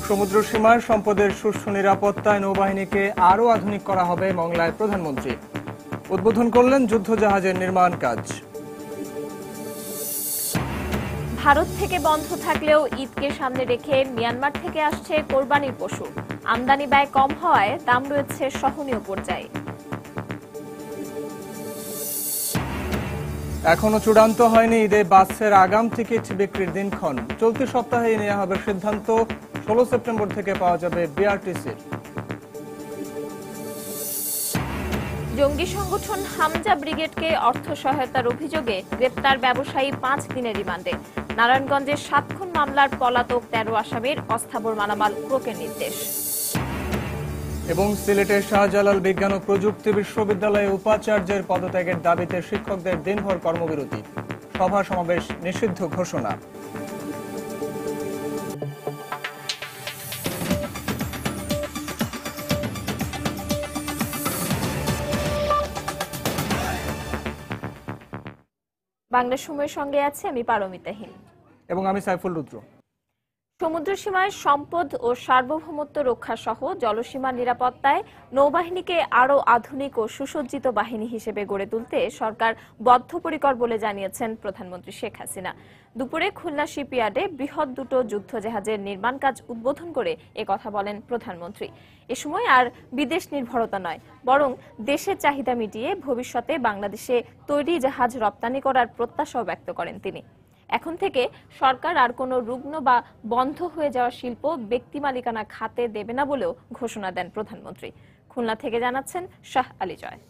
সমুদ্র সীমায় সম্পদের সুষ্ঠু নিরাপত্তায় নৌবাহিনীকে আরও আধুনিক করা হবে মংলায় প্রধানমন্ত্রী। উদ্বোধন করলেন যুদ্ধজাহাজের নির্মাণ কাজ। ভারত থেকে বন্ধ থাকলেও ঈদকে সামনে রেখে মিয়ানমার থেকে আসছে কোরবানির পশু। আমদানি ব্যয় কম হওয়ায় দাম রয়েছে সহনীয় পর্যায়ে। এখনো চূড়ান্ত হয়নি ঈদে বাসের আগাম টিকিট বিক্রির দিনক্ষণ। চলতি সপ্তাহে নেওয়া হবে সিদ্ধান্ত। 16 সেপ্টেম্বর থেকে পাওয়া যাবে বিআরটিসির। জঙ্গি সংগঠন হামজা ব্রিগেডকে অর্থ সহায়তার অভিযোগে গ্রেপ্তার ব্যবসায়ী 5 দিনের রিমান্ডে। নারায়ণগঞ্জের 7 খুন মামলার পলাতক 13 আসামির অস্থাবর মালামাল ক্রোকের নির্দেশ। এবং সিলেটের শাহজালাল বিজ্ঞান ও প্রযুক্তি বিশ্ববিদ্যালয়ে উপাচার্যের পদত্যাগের দাবিতে শিক্ষকদের দিনভর কর্মবিরতি। সভা সমাবেশ নিষিদ্ধ ঘোষণা। বাংলা সময়ের সঙ্গে আছে আমি পারমিতাহীন এবং আমি সাইফুল রুদ্র। সমুদ্র সীমায় সম্পদ ও সার্বভৌমত্ব রক্ষা সহ জলসীমা নিরাপত্তায় নৌবাহিনীকে আরও আধুনিক ও সুসজ্জিত বাহিনী হিসেবে গড়ে তুলতে সরকার বদ্ধপরিকর বলে জানিয়েছেন প্রধানমন্ত্রী শেখ হাসিনা। দুপুরে খুলনা শিপইয়ার্ডে বৃহৎ দুটো যুদ্ধজাহাজের নির্মাণ কাজ উদ্বোধন করে একথা বলেন প্রধানমন্ত্রী। এ সময় আর বিদেশ নির্ভরতা নয়, বরং দেশের চাহিদা মিটিয়ে ভবিষ্যতে বাংলাদেশে তৈরি জাহাজ রপ্তানি করার প্রত্যাশাও ব্যক্ত করেন তিনি। এখন থেকে সরকার আর কোনো রুগ্ন বা বন্ধ হয়ে যাওয়া শিল্প ব্যক্তি মালিকানা খাতে দেবে না বলেও ঘোষণা দেন প্রধানমন্ত্রী। খুলনা থেকে জানাচ্ছেন শাহ আলী জয়।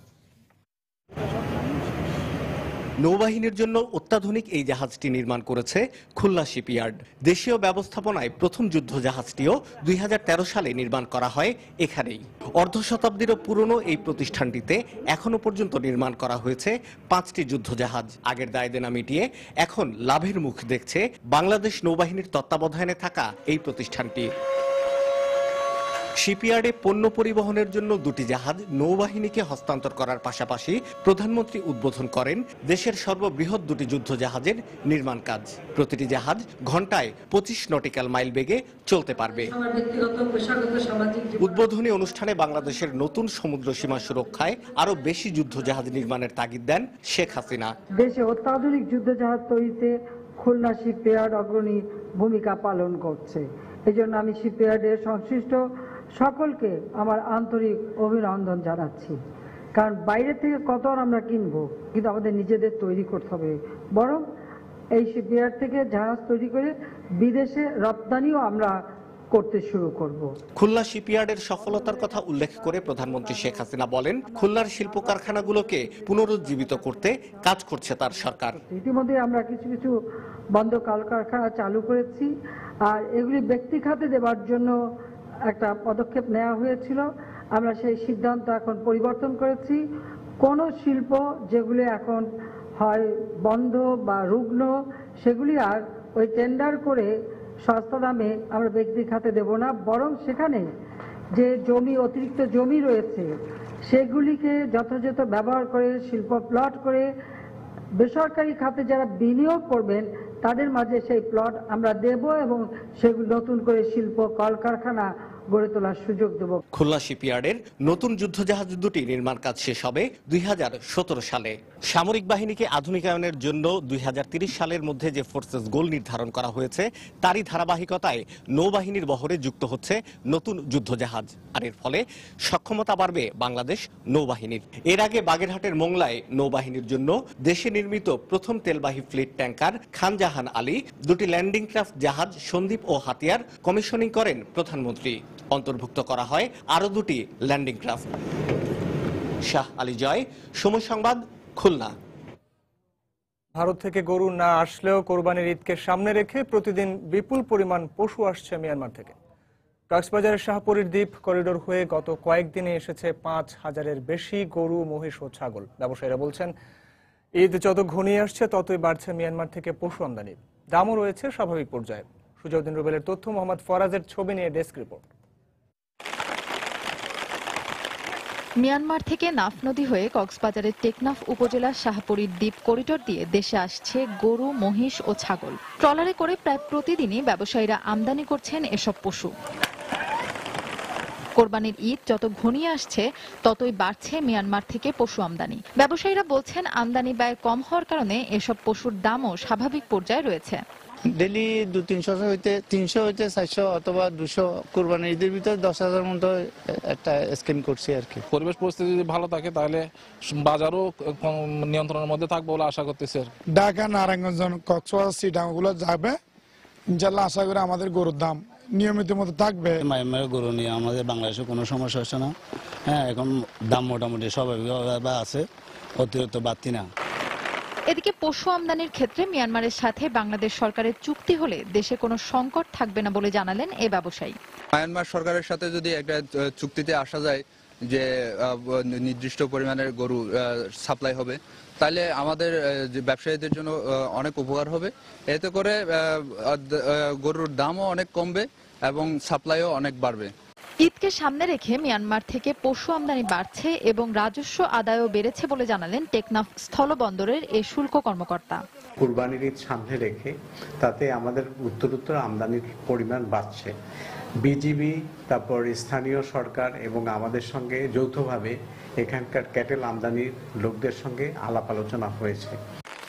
নৌবাহিনীর জন্য অত্যাধুনিক এই জাহাজটি নির্মাণ করেছে খুলনা শিপইয়ার্ড। দেশীয় ব্যবস্থাপনায় প্রথম যুদ্ধজাহাজটিও 2013 সালে নির্মাণ করা হয় এখানেই। অর্ধ শতাব্দীরও পুরনো এই প্রতিষ্ঠানটিতে এখনো পর্যন্ত নির্মাণ করা হয়েছে 5টি যুদ্ধজাহাজ। আগের দায়দেনা মিটিয়ে এখন লাভের মুখ দেখছে বাংলাদেশ নৌবাহিনীর তত্ত্বাবধানে থাকা এই প্রতিষ্ঠানটি। শিপইয়ার্ডে পণ্য পরিবহনের জন্য 2টি জাহাজ নৌবাহিনীকে হস্তান্তর করার পাশাপাশি প্রধানমন্ত্রী উদ্বোধন করেন দেশের সর্ববৃহৎ 2টি যুদ্ধজাহাজের নির্মাণ কাজ। প্রতিটি জাহাজ ঘন্টায় 25 নটিক্যাল মাইল বেগে চলতে পারবে। উদ্বোধনী অনুষ্ঠানে বাংলাদেশের নতুন সমুদ্র সীমা সুরক্ষায় আরো বেশি যুদ্ধজাহাজ নির্মাণের তাগিদ দেন শেখ হাসিনা। দেশে অত্যাধুনিক যুদ্ধজাহাজ তৈরিতে খুলনা শিপইয়ার্ড অগ্রণী ভূমিকা পালন করছে। এজন্য আমি শিপইয়ার্ডের সংশ্লিষ্ট সকলকে আমার আন্তরিক অভিনন্দন জানাচ্ছি। কারণ বাইরে থেকে কত আমরা কিনবো, কিন্তু আমাদের নিজেদের তৈরি করতে হবে। বরং এই শিপইয়ার্ড থেকে জাহাজ তৈরি করে বিদেশে রপ্তানিও আমরা করতে শুরু করব। খুলনা শিপইয়ার্ডের সফলতার কথা উল্লেখ করে প্রধানমন্ত্রী শেখ হাসিনা বলেন, খুলনার শিল্প কারখানাগুলোকে পুনরুজ্জীবিত করতে কাজ করছে তার সরকার। ইতিমধ্যে আমরা কিছু কিছু বন্ধ কলকারখানা চালু করেছি, আর এগুলি ব্যক্তি খাতে দেওয়ার জন্য একটা পদক্ষেপ নেওয়া হয়েছিল। আমরা সেই সিদ্ধান্ত এখন পরিবর্তন করেছি। কোন শিল্প যেগুলি এখন হয় বন্ধ বা রুগ্ন, সেগুলি আর ওই টেন্ডার করে সস্তা দামে আমরা ব্যক্তি খাতে দেব না, বরং সেখানে যে জমি অতিরিক্ত জমি রয়েছে সেগুলিকে যথাযথ ব্যবহার করে শিল্প প্লট করে বেসরকারি খাতে যারা বিনিয়োগ করবেন তাদের মাঝে সেই প্লট আমরা দেব এবং সেগুলো নতুন করে শিল্প কলকারখানা গড়ে তোলার সুযোগ দেব। খুলনা শিপইয়ার্ডের নতুন যুদ্ধজাহাজ 2টি নির্মাণ কাজ শেষ হবে 2017 সালে। সামরিক বাহিনীকে আধুনিকায়নের জন্য 2030 সালের মধ্যে যে ফোর্সেস গোল নির্ধারণ করা হয়েছে তারই ধারাবাহিকতায় নৌবাহিনীর বহরে যুক্ত হচ্ছে নতুন যুদ্ধজাহাজ। আর এর ফলে সক্ষমতা বাড়বে বাংলাদেশ নৌবাহিনীর। এর আগে বাগেরহাটের মোংলায় নৌবাহিনীর জন্য দেশে নির্মিত প্রথম তেলবাহী ফ্লিট ট্যাঙ্কার খানজাহান আলী, 2টি ল্যান্ডিং ক্রাফট জাহাজ সন্দীপ ও হাতিয়ার কমিশনিং করেন প্রধানমন্ত্রী। অন্তর্ভুক্ত করা হয় আরো 2টি ল্যান্ডিং ক্রাফট। শাহ আলী জয়, সময় সংবাদ, খুলনা। ভারত থেকে গরু না আসলেও কোরবানির ঈদকে সামনে রেখে প্রতিদিন বিপুল পরিমাণ পশু আসছে মিয়ানমার থেকে। কক্সবাজারের শাহপরীর দ্বীপ করিডোর হয়ে গত কয়েকদিনে এসেছে 5000-এর বেশি গরু, মহিষ ও ছাগল। ব্যবসায়ীরা বলছেন, ঈদ যত ঘনিয়ে আসছে ততই বাড়ছে মিয়ানমার থেকে পশু আমদানি। দামও রয়েছে স্বাভাবিক পর্যায়ে। সুজাউদ্দিন রুবেলের তথ্য, মোহাম্মদ ফরাজের ছবি নিয়ে ডেস্ক রিপোর্ট। মিয়ানমার থেকে নাফ নদী হয়ে কক্সবাজারের টেকনাফ উপজেলার শাহপরীর দ্বীপ করিডোর দিয়ে দেশে আসছে গরু, মহিষ ও ছাগল। ট্রলারে করে প্রায় প্রতিদিনই ব্যবসায়ীরা আমদানি করছেন এসব পশু। কোরবানির ঈদ যত ঘনিয়ে আসছে ততই বাড়ছে মিয়ানমার থেকে পশু আমদানি। ব্যবসায়ীরা বলছেন আমদানি ব্যয় কম হওয়ার কারণে এসব পশুর দামও স্বাভাবিক পর্যায়ে রয়েছে। ডেলি 200-300 হইতে 400 অথবা 200 কোরবানির ঈদের ভিতরে 10,000 মতো একটা স্কিম করছি আর কি। পরিবেশ পরিস্থিতি যদি ভালো থাকে তাহলে বাজারও নিয়ন্ত্রণের মধ্যে থাকবে বলে আশা করতেছি। ঢাকা, নারায়ণগঞ্জ, কক্সবাজার, চিটাগাং গুলো যাবে ইনশাল্লাহ। আশা করি আমাদের গরুর দাম নিয়মিত মতো থাকবে। মায়ানমারের গরু নিয়ে আমাদের বাংলাদেশে কোনো সমস্যা হচ্ছে না। হ্যাঁ, এখন দাম মোটামুটি স্বাভাবিকভাবে আছে, অতিরিক্ত বাড়তি না। এদিকে পশু আমদানির ক্ষেত্রে মিয়ানমারের সাথে বাংলাদেশ সরকারের চুক্তি হলে দেশে কোনো সংকট থাকবে না বলে জানালেন এ ব্যবসায়ী। মায়ানমার সরকারের সাথে যদি একটা চুক্তিতে আসা যায় যে নির্দিষ্ট পরিমাণের গরু সাপ্লাই হবে, তাহলে আমাদের ব্যবসায়ীদের জন্য অনেক উপকার হবে। এতে করে গরুর দামও অনেক কমবে এবং সাপ্লাইও অনেক বাড়বে। ঈদকে সামনে রেখে মিয়ানমার থেকে পশু আমদানি বাড়ছে এবং রাজস্ব আদায়ও বেড়েছে বলে জানালেন টেকনাফ স্থলবন্দরের এ শুল্ক কর্মকর্তা। কুরবানির ঈদ সামনে রেখে তাতে আমাদের উত্তরোত্তর আমদানির পরিমাণ বাড়ছে। বিজিবি, তারপর স্থানীয় সরকার এবং আমাদের সঙ্গে যৌথভাবে এখানকার ক্যাটেল আমদানির লোকদের সঙ্গে আলাপ আলোচনা হয়েছে।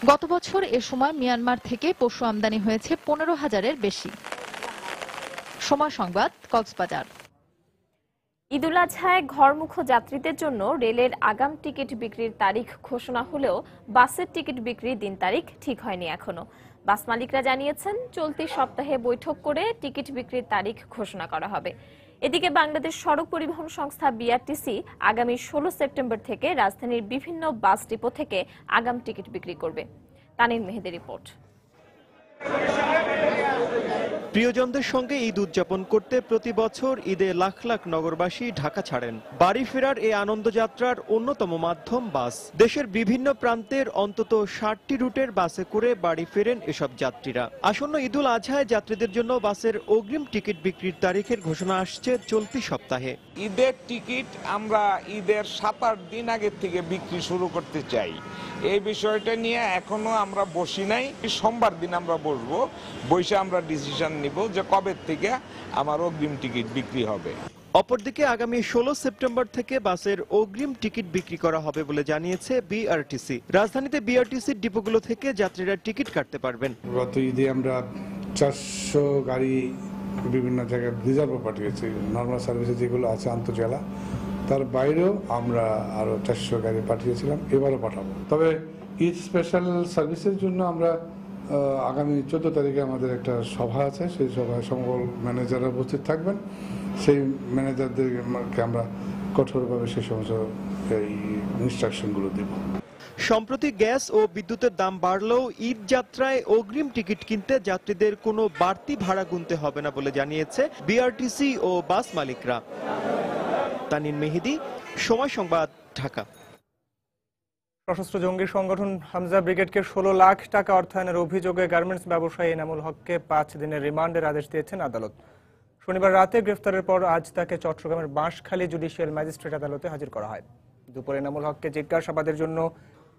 গত বছর এ সময় মিয়ানমার থেকে পশু আমদানি হয়েছে 15,000-এর বেশি। সময় সংবাদ, কক্সবাজার। ঈদুল আজহায় ঘরমুখ যাত্রীদের জন্য রেলের আগাম টিকিট বিক্রির তারিখ ঘোষণা হলেও বাসের টিকিট বিক্রির দিন তারিখ ঠিক হয়নি এখনো। বাস মালিকরা জানিয়েছেন চলতি সপ্তাহে বৈঠক করে টিকিট বিক্রির তারিখ ঘোষণা করা হবে। এদিকে বাংলাদেশ সড়ক পরিবহন সংস্থা বিআরটিসি আগামী 16 সেপ্টেম্বর থেকে রাজধানীর বিভিন্ন বাস ডিপো থেকে আগাম টিকিট বিক্রি করবে। তানিম মেহেদি রিপোর্ট। প্রিয়জনদের সঙ্গে ঈদ উদযাপন করতে প্রতি বছর ঈদে লাখ লাখ নগরবাসী ঢাকা ছাড়েন। বাড়ি ফেরার এই আনন্দযাত্রার অন্যতম মাধ্যম বাস। দেশের বিভিন্ন প্রান্তের অন্তত 60টি রুটের বাসে করে বাড়ি ফেরেন এসব যাত্রীরা। আসন্ন ঈদুল আজহায় যাত্রীদের জন্য বাসের অগ্রিম টিকিট বিক্রির তারিখের ঘোষণা আসছে চলতি সপ্তাহে। ঈদের টিকিট আমরা ঈদের 7-8 দিন আগে থেকে বিক্রি শুরু করতে চাই। এই বিষয়টা নিয়ে এখনো আমরা বসি নাই। সোমবার দিন আমরা বসবো, বসে আমরা ডিসিশন নিব যে কবে থেকে আমার অগ্রিম টিকিট বিক্রি হবে। অপরদিকে আগামী 16 সেপ্টেম্বর থেকে বাসের অগ্রিম টিকিট বিক্রি করা হবে বলে জানিয়েছে বিআরটিসি। রাজধানীতে বিআরটিসির ডিপোগুলো থেকে যাত্রীরা টিকিট কাটতে পারবেন। গত ঈদে আমরা 400 গাড়ি বিভিন্ন জায়গায় রিজার্ভ পাঠিয়েছি। নর্মাল সার্ভিসে যেগুলো আছে আন্তঃজেলা, তার বাইরেও আমরা আরো 400 গাড়ি পাঠিয়েছিলাম, এবারও পাঠাবো। তবে ঈদ স্পেশাল সার্ভিসের জন্য আমরা আগামী 14 তারিখে আমাদের একটা সভা আছে। সেই সভায় সকল ম্যানেজাররা উপস্থিত থাকবেন। সেই ম্যানেজারদেরকে আমরা কঠোরভাবে সেই সমস্ত ইনস্ট্রাকশনগুলো দেব। সম্প্রতি গ্যাস ও বিদ্যুতের দাম বাড়লেও ঈদ যাত্রায় অগ্রিম টিকিট কিনতে যাত্রীদের কোনো বাড়তি ভাড়া গুনতে হবে না বলে জানিয়েছে বিআরটিসি ও বাস মালিকরা। তানিম মেহেদি, সময় সংবাদ, ঢাকা। সশস্ত্র জঙ্গি সংগঠন হামজা ব্রিগেডকে 16 লাখ টাকা অর্থায়নের অভিযোগে গার্মেন্টস ব্যবসায়ী এনামুল হককে 5 দিনের রিমান্ডের আদেশ দিয়েছেন আদালত। শনিবার রাতে গ্রেফতারের পর আজ তাকে চট্টগ্রামের বাঁশখালী জুডিশিয়াল ম্যাজিস্ট্রেট আদালতে হাজির করা হয়। দুপুরে এনামুল হককে জিজ্ঞাসাবাদের জন্য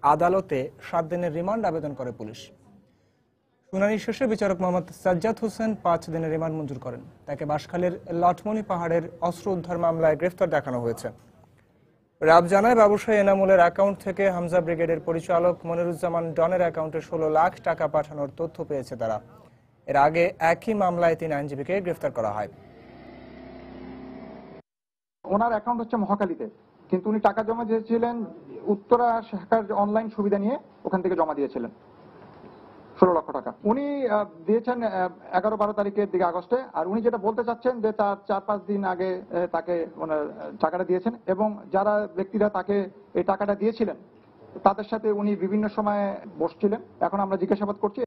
আদালতে 7 দিনের রিমান্ড আবেদন করে পুলিশ। শুনানি শেষে বিচারক মোহাম্মদ সাজ্জাদ হোসেন 5 দিনের রিমান্ড মঞ্জুর করেন। তাকে বাঁশখালীর লটমনি পাহাড়ের অস্ত্র উদ্ধার মামলায় গ্রেফতার দেখানো হয়েছে। র্যাব জানায় ব্যবসায়ী এনামুলের অ্যাকাউন্ট থেকে হামজা ব্রিগেডের পরিচালক মনিরুজ্জামান ডনের অ্যাকাউন্টে 16 লাখ টাকা পাঠানোর তথ্য পেয়েছে তারা। এর আগে একই মামলায় 3 আইনজীবীকে গ্রেফতার করা হয়। ওনার অ্যাকাউন্ট হচ্ছে মহাখালীতে, কিন্তু উনি টাকা জমা দিয়েছিলেন উত্তরা শাখার অনলাইন সুবিধা নিয়ে, ওখান থেকে জমা দিয়েছিলেন 16 লক্ষ টাকা। উনি দিয়েছেন 11-12 তারিখের দিকে আগস্টে। আর উনি যেটা বলতে চাচ্ছেন যে তার 4-5 দিন আগে তাকে ওনার টাকাটা দিয়েছেন, এবং যারা ব্যক্তিরা তাকে এই টাকাটা দিয়েছিলেন তাদের সাথে উনি বিভিন্ন সময়ে বসছিলেন। এখন আমরা জিজ্ঞাসাবাদ করছি।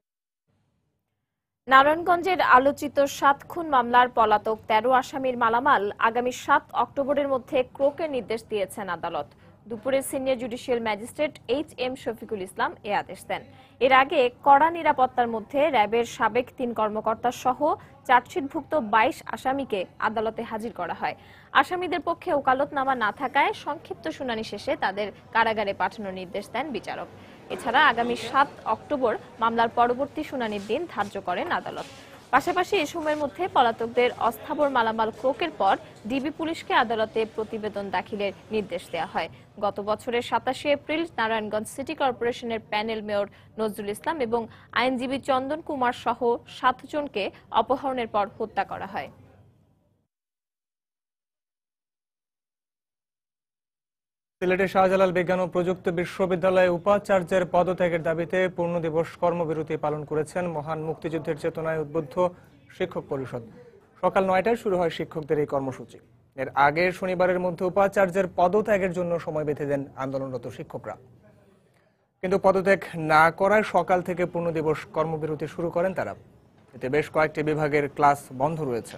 নারায়ণগঞ্জের আলোচিত 7 খুন মামলার পলাতক 13 আসামির মালামাল আগামী 7 অক্টোবরের মধ্যে ক্রোকের নির্দেশ দিয়েছেন আদালত। দুপুরে senior judicial magistrate HM Shafiqul Islam এ আদেশ দেন। এর আগে কড়া নিরাপত্তার মধ্যে র্যাবের সাবেক 3 কর্মকর্তা সহ চার্জশিটভুক্ত 22 আসামিকে আদালতে হাজির করা হয়। আসামিদের পক্ষে ওকালতনামা না থাকায় সংক্ষিপ্ত শুনানি শেষে তাদের কারাগারে পাঠানোর নির্দেশ দেন বিচারক। এছাড়া আগামী 7 অক্টোবর মামলার পরবর্তী শুনানির দিন ধার্য করেন আদালত। পাশাপাশি এ সময়ের মধ্যে পলাতকদের অস্থাবর মালামাল ক্রোকের পর ডিবি পুলিশকে আদালতে প্রতিবেদন দাখিলের নির্দেশ দেওয়া হয়। গত বছরের 27 এপ্রিল নারায়ণগঞ্জ সিটি কর্পোরেশনের প্যানেল মেয়র নজরুল ইসলাম এবং আইনজীবী চন্দন কুমার সহ 7 জনকে অপহরণের পর হত্যা করা হয়। সিলেটের শাহজালাল বিজ্ঞান ও প্রযুক্তি বিশ্ববিদ্যালয়ে উপাচার্যের পদত্যাগের দাবিতে পূর্ণ দিবস কর্মবিরতি পালন করেছেন মহান মুক্তিযুদ্ধের চেতনায় উদ্বুদ্ধ শিক্ষক পরিষদ। সকাল 9টায় শুরু হয় শিক্ষকদের এই কর্মসূচি। এর আগে শনিবারের মধ্যে উপাচার্যের পদত্যাগের জন্য সময় বেঁধে দেন আন্দোলনরত শিক্ষকরা, কিন্তু পদত্যাগ না করায় সকাল থেকে পূর্ণ দিবস কর্মবিরতি শুরু করেন তারা। এতে বেশ কয়েকটি বিভাগের ক্লাস বন্ধ রয়েছে।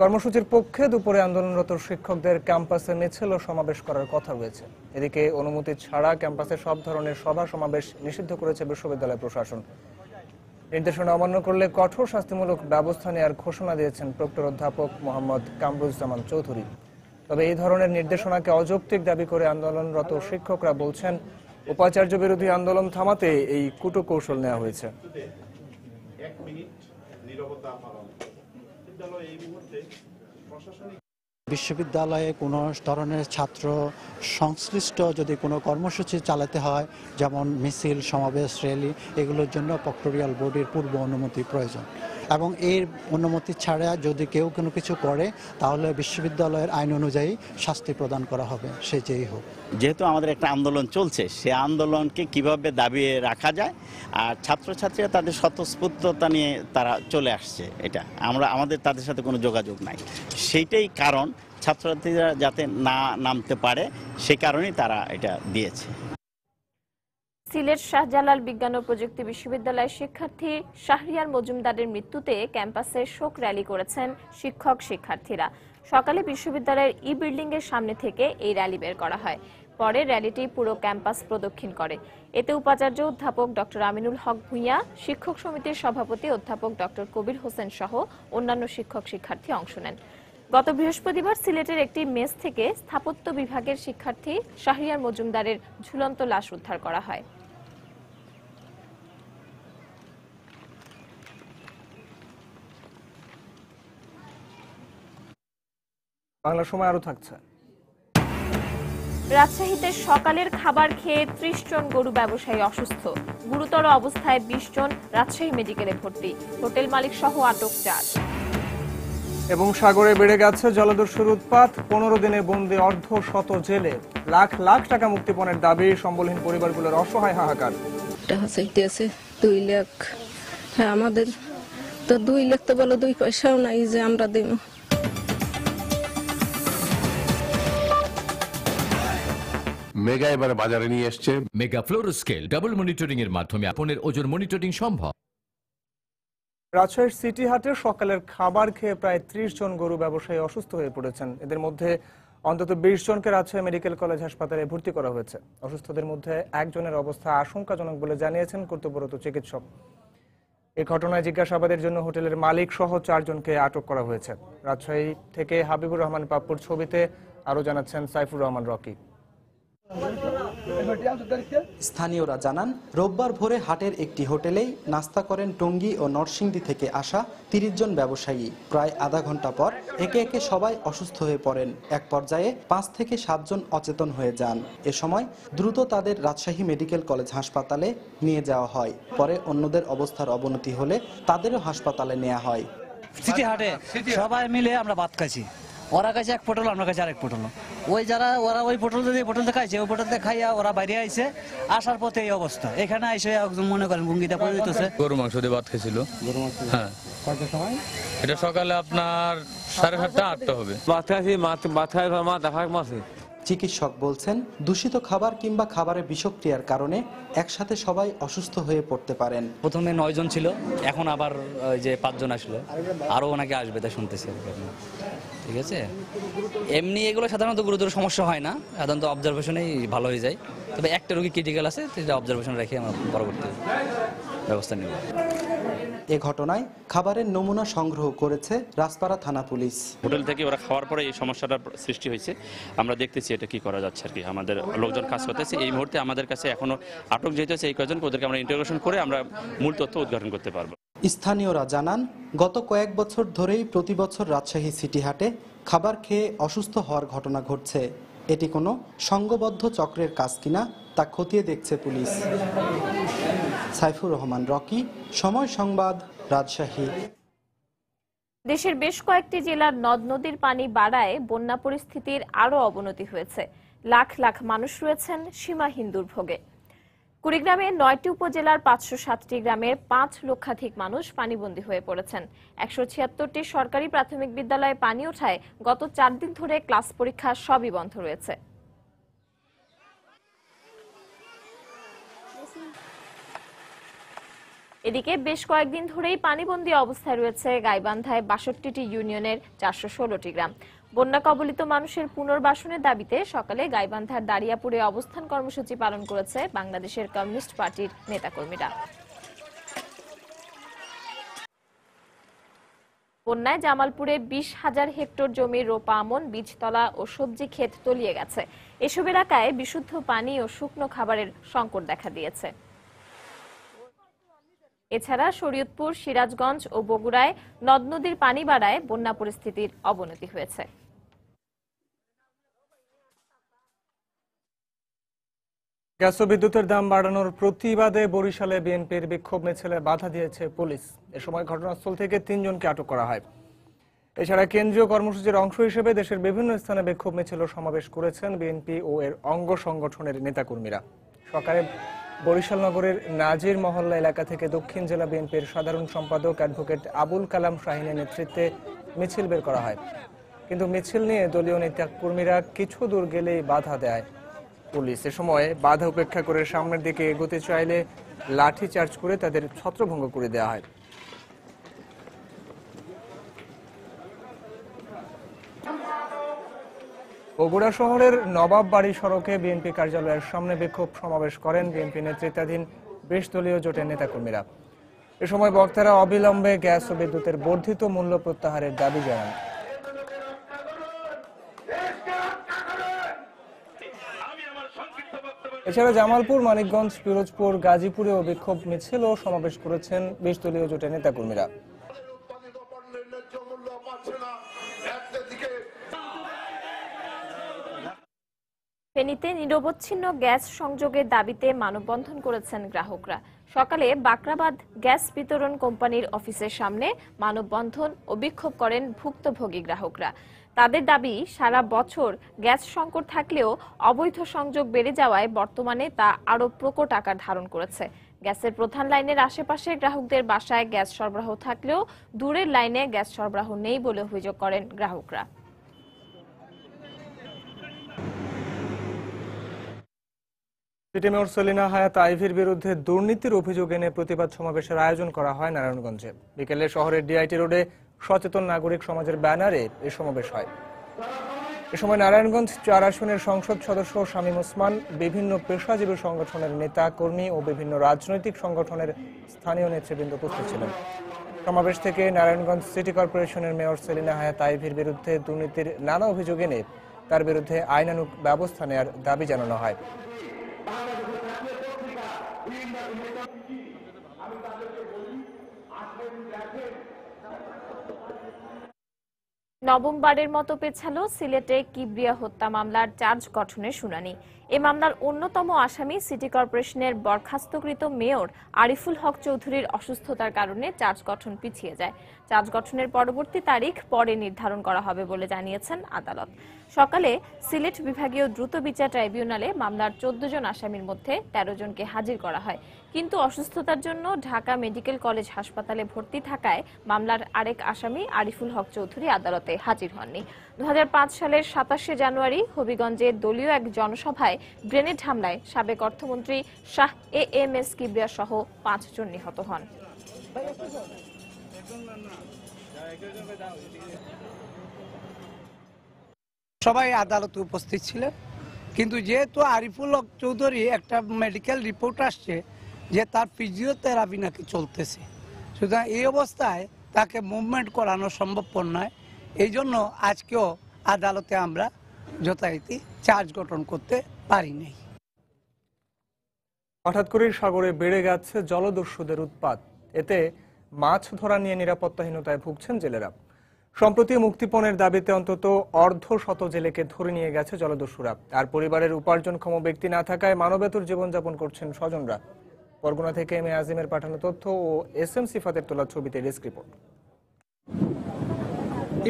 কর্মসূচির পক্ষে দুপুরে আন্দোলনরত শিক্ষকদের ক্যাম্পাসে মিছিল ও সমাবেশ করার কথা রয়েছে। এদিকে অনুমতি ছাড়া ক্যাম্পাসে সব ধরনের সভা সমাবেশ নিষিদ্ধ করেছে বিশ্ববিদ্যালয় প্রশাসন। নির্দেশনা অমান্য করলে কঠোর শাস্তিমূলক ব্যবস্থা নেওয়ার ঘোষণা দিয়েছেন প্রক্টর অধ্যাপক মোহাম্মদ কামরুজ্জামান চৌধুরী। তবে এই ধরনের নির্দেশনাকে অযৌক্তিক দাবি করে আন্দোলনরত শিক্ষকরা বলছেন, উপাচার্য বিরোধী আন্দোলন থামাতে এই কূটকৌশল নেওয়া হয়েছে। বিশ্ববিদ্যালয়ে কোনো ধরনের ছাত্র সংশ্লিষ্ট যদি কোনো কর্মসূচি চালাতে হয়, যেমন মিছিল, সমাবেশ, র্যালি, এগুলোর জন্য প্রক্টোরিয়াল বোর্ডের পূর্ব অনুমতি প্রয়োজন এবং এর অনুমতি ছাড়া যদি কেউ কোনো কিছু করে তাহলে বিশ্ববিদ্যালয়ের আইন অনুযায়ী শাস্তি প্রদান করা হবে, সে যেই হোক। যেহেতু আমাদের একটা আন্দোলন চলছে, সে আন্দোলনকে কিভাবে দাবিয়ে রাখা যায় আর ছাত্রছাত্রীরা তাদের স্বতঃস্ফূর্ততা নিয়ে তারা চলে আসছে, এটা আমাদের তাদের সাথে কোনো যোগাযোগ নাই। সেইটাই কারণ ছাত্রছাত্রীরা যাতে না নামতে পারে, সে কারণেই তারা এটা দিয়েছে। সিলেট শাহজালাল বিজ্ঞান ও প্রযুক্তি বিশ্ববিদ্যালয়ের শিক্ষার্থী শাহরিয়ার মজুমদারের মৃত্যুতে ক্যাম্পাসে শোক র্যালি করেছেন শিক্ষক শিক্ষার্থীরা। সকালে বিশ্ববিদ্যালয়ের ই বিল্ডিং এর সামনে থেকে এই র্যালি বের করা হয়। পরে র্যালিটি পুরো ক্যাম্পাস প্রদক্ষিণ করে। এতে উপাচার্য অধ্যাপক ডক্টর আমিনুল হক ভূঁইয়া, শিক্ষক সমিতির সভাপতি অধ্যাপক ডক্টর কবির হোসেন সহ অন্যান্য শিক্ষক শিক্ষার্থী অংশ নেন। গত বৃহস্পতিবার সিলেটের একটি মেস থেকে স্থাপত্য বিভাগের শিক্ষার্থী শাহরিয়ার মজুমদারের ঝুলন্ত লাশ উদ্ধার করা হয়। বাংলা সময় আরো থাকছে। রাজশাহীতে সকালের খাবার খেয়ে 30 জন গরু ব্যবসায়ী অসুস্থ। গুরুতর অবস্থায় 20 জন রাজশাহী মেডিকেলে ভর্তি। হোটেল মালিক সহ আটক 4। এবং সাগরে বেড়ে গেছে জলদস্যুর উৎপাত। 15 দিনে বন্দী অর্ধশত জেলে। লাখ লাখ টাকা মুক্তিপণের দাবি। সম্বলহীন পরিবারগুলোর অসহায় হাহাকার। টাকা চাইতেছে 2 লাখ। হ্যাঁ, আমাদের তো 2 লাখ তো বলো 2 পয়সাও নাই যে আমরা দেব। মেগা এবারে বাজারে নিয়ে এসছে মেগা ফ্লোরোস্কেল ডাবল মনিটরিং এর মাধ্যমে আপনার ওজন মনিটরিং সম্ভব। রাজশাহীর সিটি হাটে সকালের খাবার খেয়ে প্রায় 30 জন গরু ব্যবসায়ী অসুস্থ হয়ে পড়েছেন। এদের মধ্যে অন্তত 20 জনকে রাজশাহী মেডিকেল কলেজ হাসপাতালে ভর্তি করা হয়েছে। অসুস্থদের মধ্যে একজনের অবস্থা আশঙ্কাজনক বলে জানিয়েছেন কর্তব্যরত চিকিৎসক। এই ঘটনায় জিজ্ঞাসাবাদের জন্য হোটেলের মালিক সহ 4 জনকে আটক করা হয়েছে। রাজশাহী থেকে হাবিবুর রহমান পাপ্পুর ছবিতে আরো জানাচ্ছেন সাইফুর রহমান রকি। স্থানীয়রা জানান, রোববার ভোরে হাটের একটি হোটেলেই নাস্তা করেন টঙ্গী ও নরসিংদী থেকে আসা 30 জন ব্যবসায়ী। প্রায় আধা ঘন্টা পর একে একে সবাই অসুস্থ হয়ে পড়েন। এক পর্যায়ে 5 থেকে 7 জন অচেতন হয়ে যান। এ সময় দ্রুত তাদের রাজশাহী মেডিকেল কলেজ হাসপাতালে নিয়ে যাওয়া হয়। পরে অন্যদের অবস্থার অবনতি হলে তাদেরও হাসপাতালে নেওয়া হয়। সিটি হাটে সবাই মিলে আমরা ভাত খাইছি। ওরা কাছে 1 পটল, আমরা কাছে আরেক পটল। ওরা ওই পটল যদি পটলতে খাইছে, ওই পটলতে খাইয়া ওরা বাইরে আইছে। আসার পথে এই অবস্থা। এখানে আইসে একজন মনে করেন গুঙ্গিটা পড়ে দিতেছে। গরু মাংস দিয়ে ভাত খেয়েছিল। হ্যাঁ, কয়টার সময়? এটা সকালে আপনার 7:30 8টা হবে। ভাত খাইছি, ভাত খাই মাথা খাই মাছে। চিকিৎসক বলছেন, দূষিত খাবার কিংবা খাবারের বিষক্রিয়ার কারণে একসাথে সবাই অসুস্থ হয়ে পড়তে পারেন। প্রথমে 9 জন ছিল, এখন আবার যে 5 জন আসলো, আরো ওনাকে আসবে তাই শুনতেছি। ঠিক আছে, এমনি এগুলো সাধারণত গুরুতর সমস্যা হয় না, সাধারণত অবজারভেশনেই ভালো হয়ে যায়। তবে একটা রোগী ক্রিটিক্যাল আছে, সেটা অবজারভেশন রেখে আমরা পরবর্তী ব্যবস্থা নেব। এ ঘটনায় খাবারের নমুনা সংগ্রহ করেছে রাজপাড়া থানা পুলিশ। হোটেল থেকে ওরা খাওয়ার পরে এই সমস্যাটা সৃষ্টি হয়েছে। আমরা দেখতেছি এটা কি করা যাচ্ছে আর কি। আমাদের লোকজন কাজ করতেছে। এই মুহূর্তে আমাদের কাছে এখনো আটক যেহেতু আছে, এই কয়েকজনকে ওদেরকে আমরা ইন্টারোগেশন করে আমরা মূল তথ্য উদ্ঘাটন করতে পারবো। স্থানীয়রা জানান, গত কয়েক বছর ধরেই প্রতি বছর রাজশাহী সিটি হাটে খাবার খেয়ে অসুস্থ হওয়ার ঘটনা ঘটছে। এটি কোনো সংঘবদ্ধ চক্রের কাজ কিনা তা খতিয়ে দেখছে পুলিশ। সাইফুর রহমান রকি, সময় সংবাদ, রাজশাহী। দেশের বেশ কয়েকটি জেলার নদ নদীর পানি বাড়ায় বন্যা পরিস্থিতির আরও অবনতি হয়েছে। লাখ লাখ মানুষ রয়েছেন সীমাহীন দুর্ভোগে। কুড়িগ্রামে ৯টি উপজেলার ৫০৭টি গ্রামের ৫ লক্ষাধিক মানুষ পানিবন্দী হয়ে পড়েছেন। ১৭৬টি সরকারি প্রাথমিক বিদ্যালয়ে পানি ওঠায় গত ৪ দিন ধরে ক্লাস পরীক্ষা সবই বন্ধ রয়েছে। এদিকে বেশ কয়েকদিন ধরেই পানিবন্দী অবস্থায় রয়েছে গাইবান্ধায় ৬২টি ইউনিয়নের ৪১৬টি গ্রাম। বন্যা কবলিত মানুষের পুনর্বাসনের দাবিতে সকালে গাইবান্ধার দারিয়াপুরে অবস্থান কর্মসূচি পালন করেছে বাংলাদেশের কমিউনিস্ট পার্টির নেতাকর্মীরা। বন্যায় জামালপুরে ২০,০০০ হেক্টর জমির রোপা আমন, বীজতলা ও সবজি ক্ষেত তলিয়ে গেছে। এসব এলাকায় বিশুদ্ধ পানি ও শুকনো খাবারের সংকট দেখা দিয়েছে। এছাড়া শরীয়তপুর, সিরাজগঞ্জ ও বগুড়ায় নদ নদীর পানি বাড়ায় বন্যা পরিস্থিতির অবনতি হয়েছে। গ্যাস ও বিদ্যুতের দাম বাড়ানোর প্রতিবাদে বরিশালে বিএনপির বিক্ষোভ মিছিলে বাধা দিয়েছে পুলিশ। এ সময় ঘটনাস্থল থেকে ৩ জনকে আটক করা হয়। এছাড়া কেন্দ্রীয় কর্মসূচির অংশ হিসেবে দেশের বিভিন্ন স্থানে বিক্ষোভ মিছিল ও সমাবেশ করেছেন বিএনপি ও এর অঙ্গ সংগঠনের নেতাকর্মীরা। সকালে বরিশাল নগরের নাজির মহল্লা এলাকা থেকে দক্ষিণ জেলা বিএনপির সাধারণ সম্পাদক অ্যাডভোকেট আবুল কালাম শাহীনের নেতৃত্বে মিছিল বের করা হয়। কিন্তু মিছিল নিয়ে দলীয় নেতাকর্মীরা কিছু দূর গেলেই বাধা দেয় পুলিশ। এ সময় বাধা উপেক্ষা করে সামনের দিকে এগোতে চাইলে লাঠি চার্জ করে তাদের ছত্রভঙ্গ করে দেওয়া হয়। বগুড়া শহরের নবাব বাড়ি সড়কে বিএনপি কার্যালয়ের সামনে বিক্ষোভ সমাবেশ করেন বিএনপি নেতৃত্বাধীন ২০ দলীয় জোটের নেতাকর্মীরা। এ সময় বক্তারা অবিলম্বে গ্যাস ও বিদ্যুতের বর্ধিত মূল্য প্রত্যাহারের দাবি জানান। এছাড়া জামালপুর, মানিকগঞ্জ, পিরোজপুর, গাজীপুরেও বিক্ষোভ মিছিল ও সমাবেশ করেছেন ২০ দলীয় জোটের নেতাকর্মীরা। ফেনীতে নিরবচ্ছিন্ন গ্যাস সংযোগের দাবিতে মানববন্ধন করেছেন গ্রাহকরা। সকালে বাকরাবাদ গ্যাস বিতরণ কোম্পানির অফিসের সামনে মানববন্ধন ও বিক্ষোভ করেন ভুক্তভোগী গ্রাহকরা। তাদের দাবি, সারা বছর গ্যাস সংকট থাকলেও অবৈধ সংযোগ বেড়ে যাওয়ায় বর্তমানে তা আরও প্রকট আকার ধারণ করেছে। গ্যাসের প্রধান লাইনের আশেপাশে গ্রাহকদের বাসায় গ্যাস সরবরাহ থাকলেও দূরের লাইনে গ্যাস সরবরাহ নেই বলে অভিযোগ করেন গ্রাহকরা। সিটি মেয়র সেলিনা হায়াত আইভীর বিরুদ্ধে দুর্নীতির অভিযোগ এনে প্রতিবাদ সমাবেশের আয়োজন করা হয় নারায়ণগঞ্জে। বিকেলে শহরের ডিআইটি রোডে সচেতন নাগরিক সমাজের ব্যানারে এ সমাবেশ হয়। এ সময় নারায়ণগঞ্জ ৪ আসনের সংসদ সদস্য শামীম ওসমান, বিভিন্ন পেশাজীবী সংগঠনের নেতা কর্মী ও বিভিন্ন রাজনৈতিক সংগঠনের স্থানীয় নেতৃবৃন্দ উপস্থিত ছিলেন। সমাবেশ থেকে নারায়ণগঞ্জ সিটি কর্পোরেশনের মেয়র সেলিনা হায়াত আইভীর বিরুদ্ধে দুর্নীতির নানা অভিযোগ এনে তার বিরুদ্ধে আইনানুগ ব্যবস্থা নেওয়ার দাবি জানানো হয়। নবমবারের মতো পেছালো সিলেটে কিবরিয়া হত্যা মামলার চার্জ গঠনের শুনানি। এ মামলার অন্যতম আসামি সিটি কর্পোরেশনের বরখাস্তকৃত মেয়র আরিফুল হক চৌধুরীর অসুস্থতার কারণে চার্জ গঠন পিছিয়ে যায়। চার্জ গঠনের পরবর্তী তারিখ পরে নির্ধারণ করা হবে বলে জানিয়েছেন আদালত। সকালে সিলেট বিভাগীয় দ্রুত বিচার ট্রাইব্যুনালে মামলার ১৪ জন আসামির মধ্যে ১৩ জনকে হাজির করা হয়। কিন্তু অসুস্থতার জন্য ঢাকা মেডিকেল কলেজ হাসপাতালে ভর্তি থাকায় মামলার আরেক আসামি আরিফুল হক চৌধুরী আদালতে হাজির হননি। ২০০৫ সালের ২৭শে জানুয়ারি হবিগঞ্জে দলীয় এক জনসভায় গ্রেনেড হামলায় সাবেক অর্থমন্ত্রী শাহ এএমএস কিবরিয়া সহ ৫ জন নিহত হন। সবাই আদালতে উপস্থিত ছিলেন, কিন্তু যেহেতু আরিফুল হক চৌধুরী একটা মেডিকেল রিপোর্ট আসছে যে তার ফিজিওথেরাপি নাকি চলতেছে, সুতরাং এই অবস্থায় তাকে মুভমেন্ট করানো সম্ভবপর নয়। এই জন্য আজকেও আদালতে আমরা যথারীতি চার্জ গঠন করতে পারি নাই। হঠাৎ করে সাগরে বেড়ে গেছে জলদস্যুদের উৎপাত। এতে মাছ ধরা নিয়ে নিরাপত্তাহীনতায় ভুগছেন জেলেরা। সম্প্রতি মুক্তিপণের দাবিতে অন্তত অর্ধশত জেলেকে ধরে নিয়ে গেছে জলদস্যুরা। আর পরিবারের উপার্জনক্ষম ব্যক্তি না থাকায় মানবেতর জীবনযাপন করছেন স্বজনরা। বরগুনা থেকে এম এ আজিমের পাঠানো তথ্য ও এস এম সিফাতের তোলা ছবিতে ডেস্ক রিপোর্ট।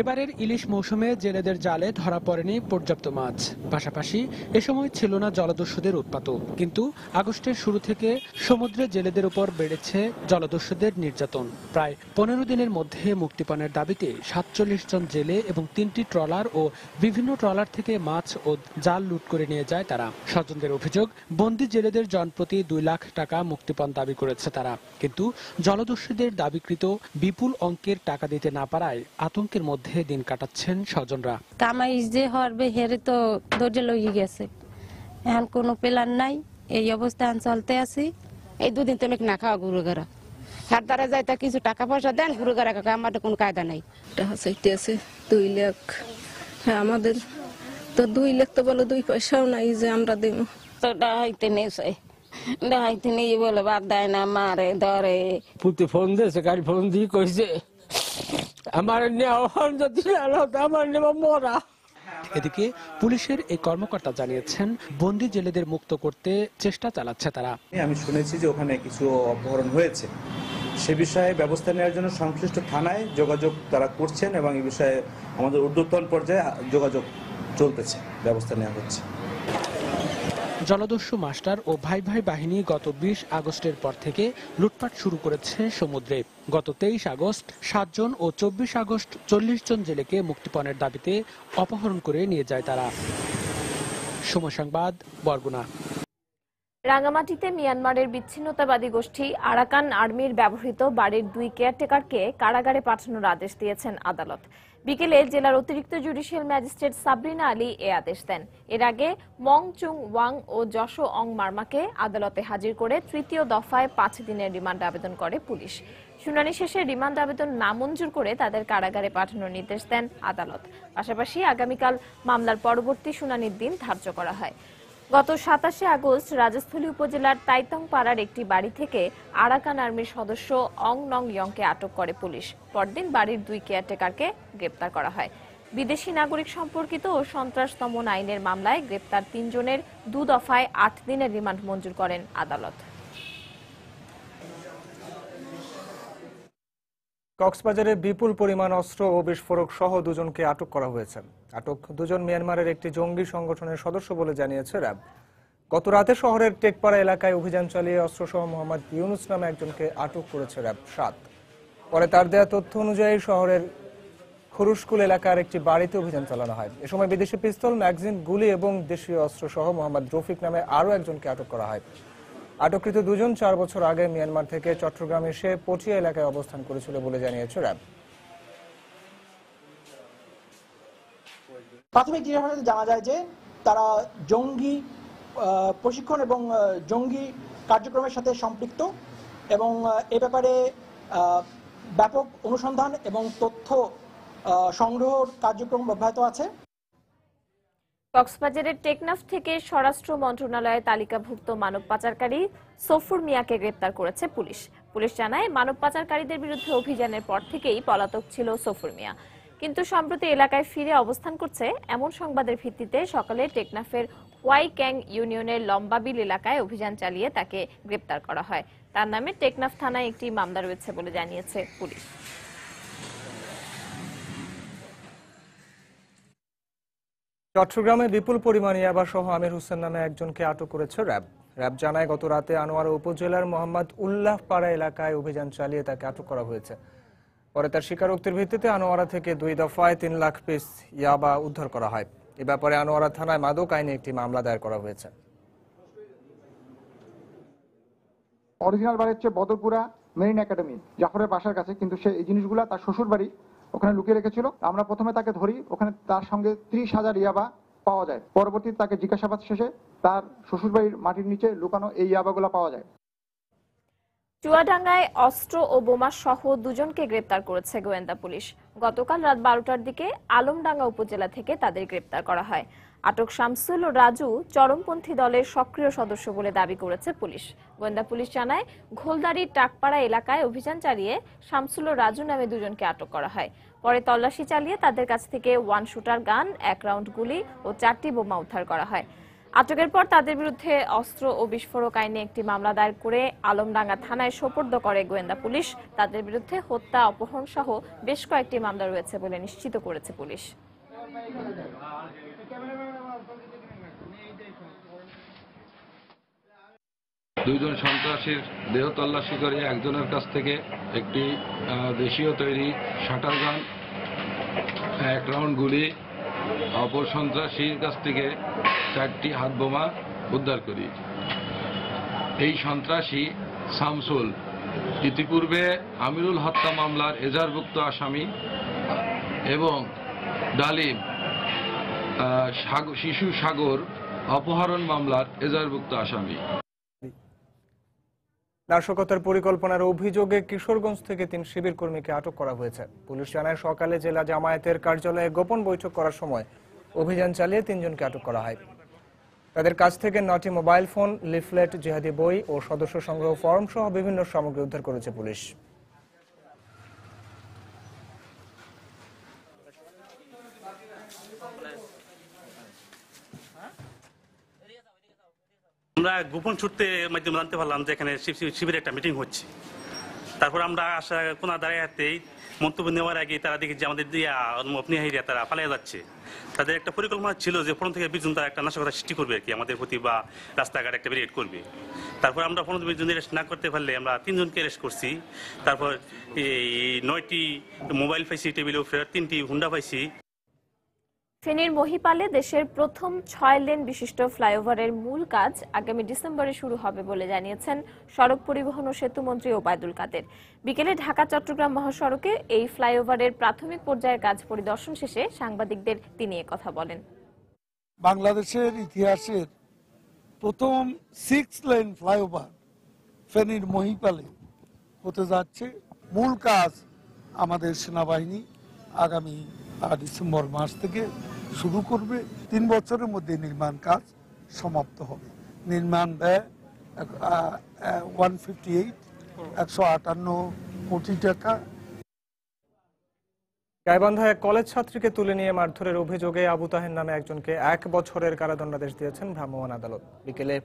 এবারের ইলিশ মৌসুমে জেলেদের জালে ধরা পড়েনি পর্যাপ্ত মাছ, পাশাপাশি এ সময় ছিল না জলদস্যুদের উৎপাতও। কিন্তু আগস্টের শুরু থেকে সমুদ্রে জেলেদের উপর বেড়েছে জলদস্যুদের নির্যাতন। প্রায় 15 দিনের মধ্যে মুক্তিপণের দাবিতে 47 জন জেলে এবং 3টি ট্রলার ও বিভিন্ন ট্রলার থেকে মাছ ও জাল লুট করে নিয়ে যায় তারা। স্বজনদের অভিযোগ, বন্দী জেলেদের জনপ্রতি 2 লাখ টাকা মুক্তিপণ দাবি করেছে তারা, কিন্তু জলদস্যুদের দাবিকৃত বিপুল অঙ্কের টাকা দিতে না পারায় আতঙ্কের মধ্যে দিন কাটাচ্ছেন স্বজনরা। কামাই যে হরবে হেরে তো ধৈর্য লইয়ে গেছে, এখন কোনো প্ল্যান নাই, এই অবস্থায় চলতে আছি। এই 2 দিন তেলে না খাওয়া গুরু গারা হাত দ্বারা যায় তা কিছু টাকা পয়সা দেন গুরু গারা কাকা, আমাদের কোনো কায়দা নাই। টাকা চাইতে আছে 2 লাখ। হ্যাঁ, আমাদের তো 2 লাখ তো বলো 2 পয়সাও নাই যে আমরা দেব। তো ডাইতে নেই ডাইতে নেই বলে বাদ দেয় না, মারে ধরে। পুতি ফোন দিয়েছে, গাড়ি ফোন দিয়ে কইছে আমার মরা। এদিকে পুলিশের এই কর্মকর্তা জানিয়েছেন, বন্দী জেলেদের মুক্ত করতে চেষ্টা চালাচ্ছে তারা। আমি শুনেছি যে ওখানে কিছু অপহরণ হয়েছে, সে বিষয়ে ব্যবস্থা নেওয়ার জন্য সংশ্লিষ্ট থানায় যোগাযোগ তারা করছেন এবং এই বিষয়ে আমাদের ঊর্ধ্বতন পর্যায়ে যোগাযোগ চলতেছে, ব্যবস্থা নেওয়া হচ্ছে। জলদস্যু মাস্টার ও ভাই ভাই বাহিনী গত 20 আগস্টের পর থেকে লুটপাট শুরু করেছে সমুদ্রে। গত 23 আগস্ট 7 জন ও 24 আগস্ট 40 জন জেলেকে মুক্তিপণের দাবিতে অপহরণ করে নিয়ে যায় তারা। সময় সংবাদ, বরগুনা। রাঙ্গামাটিতে মিয়ানমারের বিচ্ছিন্নতাবাদী গোষ্ঠী আরাকান আর্মির ব্যবহৃত বাড়ির 2 কেয়ারটেকারকে কারাগারে পাঠানোর আদেশ দিয়েছেন আদালত। বিকেলে জেলার অতিরিক্ত জুডিশিয়াল ম্যাজিস্ট্রেট সাবরিনা আলী এ আদেশ দেন। এর আগে মং চুং ওয়াং ও যশো অং মার্মাকে আদালতে হাজির করে 3য় দফায় 5 দিনের রিমান্ড আবেদন করে পুলিশ। শুনানি শেষে রিমান্ড আবেদন নামঞ্জুর করে তাদের কারাগারে পাঠানোর নির্দেশ দেন আদালত। পাশাপাশি আগামীকাল মামলার পরবর্তী শুনানির দিন ধার্য করা হয়। গত 27 আগস্ট রাজস্থলী উপজেলার তাইতং পাড়ার একটি বাড়ি থেকে আরাকান আর্মির সদস্য অং নং ইয়ংকে আটক করে পুলিশ। পরদিন বাড়ির 2 কেয়ারটেকারকে গ্রেপ্তার করা হয়। বিদেশি নাগরিক সম্পর্কিত ও সন্ত্রাস দমন আইনের মামলায় গ্রেপ্তার 3 জনের 2 দফায় 8 দিনের রিমান্ড মঞ্জুর করেন আদালত। কক্সবাজারে বিপুল পরিমাণ অস্ত্র ও বিস্ফোরক সহ 2 জনকে আটক করা হয়েছে। আটক 2 জন মিয়ানমারের একটি জঙ্গি সংগঠনের সদস্য বলে জানিয়েছে র্যাব। গত রাতে শহরের টেকপাড়া এলাকায় অভিযান চালিয়ে অস্ত্রসহ মোহাম্মদ ইউনুস নামে একজনকে আটক করেছে র্যাব 7। পরে তার দেয়া তথ্য অনুযায়ী শহরের খরুশকুল এলাকার একটি বাড়িতে অভিযান চালানো হয়। এ সময় বিদেশি পিস্তল, ম্যাগজিন, গুলি এবং দেশীয় অস্ত্রসহ মোহাম্মদ রফিক নামে আরও একজনকে আটক করা হয়। আটককৃত 2 জন 4 বছর আগে মিয়ানমার থেকে চট্টগ্রাম এসে পটিয়া এলাকায় অবস্থান করেছিল বলে জানিয়েছে র্যাব। প্রাথমিক জিজ্ঞাসাবাদে জানা যায় যে তারা জঙ্গি প্রশিক্ষণ এবং জঙ্গি কার্যক্রমের সাথে সম্পৃক্ত এবং এ ব্যাপারে ব্যাপক অনুসন্ধান এবং তথ্য সংগ্রহ কার্যক্রম অব্যাহত আছে। কক্সবাজারের টেকনাফ থেকে স্বরাষ্ট্র মন্ত্রণালয়ের তালিকাভুক্ত মানব পাচারকারী সফুর মিয়াকে গ্রেপ্তার করেছে পুলিশ। পুলিশ জানায়, মানব পাচারকারীদের বিরুদ্ধে অভিযানের পর থেকেই পলাতক ছিল সফুর মিয়া, কিন্তু সম্প্রতি এলাকায় ফিরে অবস্থান করছে এমন সংবাদের ভিত্তিতে সকালে টেকনাফের ওয়াই ক্যাং ইউনিয়নের লম্বাবিল এলাকায় অভিযান চালিয়ে তাকে গ্রেপ্তার করা হয়। তার নামে টেকনাফ থানায় একটি মামলা রয়েছে বলে জানিয়েছে পুলিশ। চট্টগ্রামে বিপুল পরিমাণ ইয়াবা সহ আমির হোসেন নামে একজনকে আটক করেছে র্যাব। র্যাব জানায়, গত রাতে আনোয়ারা উপজেলার মোহাম্মদ উল্লাহ পাড়া এলাকায় অভিযান চালিয়ে তাকে আটক করা হয়েছে। পরে তার স্বীকারোক্তির ভিত্তিতে আনোয়ারা থেকে 2 দফায় 3 লাখ পিস ইয়াবা উদ্ধার করা হয়। এ ব্যাপারে আনোয়ারা থানায় মাদক আইনে একটি মামলা দায়ের করা হয়েছে। অরিজিনাল বাড়ি হচ্ছে বদরপুরা মেরিন একাডেমি, জাফরের বাসার কাছে, কিন্তু সে এই জিনিসগুলা তার শ্বশুর বাড়ি ওখানে লুকিয়ে রেখেছিল। আমরা প্রথমে তাকে ধরি, ওখানে তার সঙ্গে 30,000 ইয়াবা পাওয়া যায়। পরবর্তীতে তাকে জিজ্ঞাসাবাদ শেষে তার শ্বশুরবাড়ির মাটির নিচে লুকানো এই ইয়াবাগুলো পাওয়া যায়। চুয়াডাঙ্গায় অস্ত্র ও বোমা সহ দুজনকে গ্রেপ্তার করেছে গোয়েন্দা পুলিশ। গতকাল রাত 12টার দিকে আলমডাঙ্গা উপজেলা থেকে তাদের গ্রেপ্তার করা হয়। আটক শামসুল ও রাজু চরমপন্থী দলের সক্রিয় সদস্য বলে দাবি করেছে পুলিশ। গোয়েন্দা পুলিশ জানায়, ঘোলদারির টাকপাড়া এলাকায় অভিযান চালিয়ে শামসুল ও রাজু নামে দুজনকে আটক করা হয়। পরে তল্লাশি চালিয়ে তাদের কাছ থেকে 1 শুটার গান, 1 রাউন্ড গুলি ও 4টি বোমা উদ্ধার করা হয়। আটকের পর তাদের বিরুদ্ধে অস্ত্র ও বিস্ফোরক আইনে একটি মামলা দায়ের করে আলমডাঙ্গা থানায় সোপর্দ করে গোয়েন্দা পুলিশ। তাদের বিরুদ্ধে হত্যা, অপহরণ সহ বেশ কয়েকটি মামলা রয়েছে বলে নিশ্চিত করেছে পুলিশ। দুইজন সন্ত্রাসীর দেহ তল্লাশি করে একজনের কাছ থেকে একটি দেশীয় তৈরি শাটার গান, 1 রাউন্ড গুলি, অপর সন্ত্রাসীর কাছ থেকে 4টি হাত বোমা উদ্ধার করি। এই সন্ত্রাসী শামসুল ইতিপূর্বে আমিরুল হত্যা মামলার এজাহারভুক্ত আসামি এবং ডালিম শিশু সাগর অপহরণ মামলার এজাহারভুক্ত আসামি। নাশকতার পরিকল্পনার অভিযোগে কিশোরগঞ্জ থেকে 3 শিবির কর্মীকে আটক করা হয়েছে। পুলিশ জানায়, সকালে জেলা জামায়াতের কার্যালয়ে গোপন বৈঠক করার সময় অভিযান চালিয়ে 3 জনকে আটক করা হয়। তাদের কাছ থেকে 9টি মোবাইল ফোন, লিফলেট, জিহাদি বই ও সদস্য সংগ্রহ ফর্ম সহ বিভিন্ন সামগ্রী উদ্ধার করেছে পুলিশ। আমরা গোপন সূত্রের মাধ্যমে জানতে পারলাম যে এখানে শিবিরের একটা মিটিং হচ্ছে। তারপর আমরা আসা কোনা দাঁড়াতেই মন্তব্য নেওয়ার আগে তারা দেখি যে আমাদের দিয়া তারা পালিয়ে যাচ্ছে। তাদের একটা পরিকল্পনা ছিল যে 15 থেকে 20 জন তারা একটা নাশকতা সৃষ্টি করবে আর কি আমাদের প্রতি, বা রাস্তাঘাট একটা ব্যারিকেড করবে। তারপর আমরা 15-20 জন অ্যারেস্ট না করতে পারলে আমরা 3 জনকে অ্যারেস্ট করছি। তারপর এই 9টি মোবাইল পাইছি, টেবিল উপরে 3টি হুন্ডা পাইছি। ফেনীর মহিপালে দেশের প্রথম 6 লেন বিশিষ্ট ফ্লাইওভারের মূল কাজ আগামী ডিসেম্বরে শুরু হবে বলে জানিয়েছেন সড়ক পরিবহন ও সেতু মন্ত্রী ওবায়দুল কাদের। বিকেলে ঢাকা-চট্টগ্রাম মহাসড়কে এই ফ্লাইওভারের প্রাথমিক পর্যায়ের কাজ পরিদর্শন শেষে সাংবাদিকদের তিনি কথা বলেন। বাংলাদেশের ইতিহাসের প্রথম 6 লেন ফ্লাইওভার ফেনীর মহিপালে হতে যাচ্ছে। মূল কাজ আমাদের সেনাবাহিনী আগামী ডিসেম্বর মাস থেকে শুরু করবে। 3 বছরের মধ্যে নির্মাণ কাজ সমাপ্ত হবে। নির্মাণ ব্যয় 158 কোটি টাকা। গাইবান্ধায় এক কলেজ ছাত্রীকে তুলে নিয়ে মারধরের অভিযোগে আবু তাহের নামে একজনকে 1 বছরের কারাদণ্ডাদেশ দিয়েছেন ভ্রাম্যমাণ আদালত। বিকেলে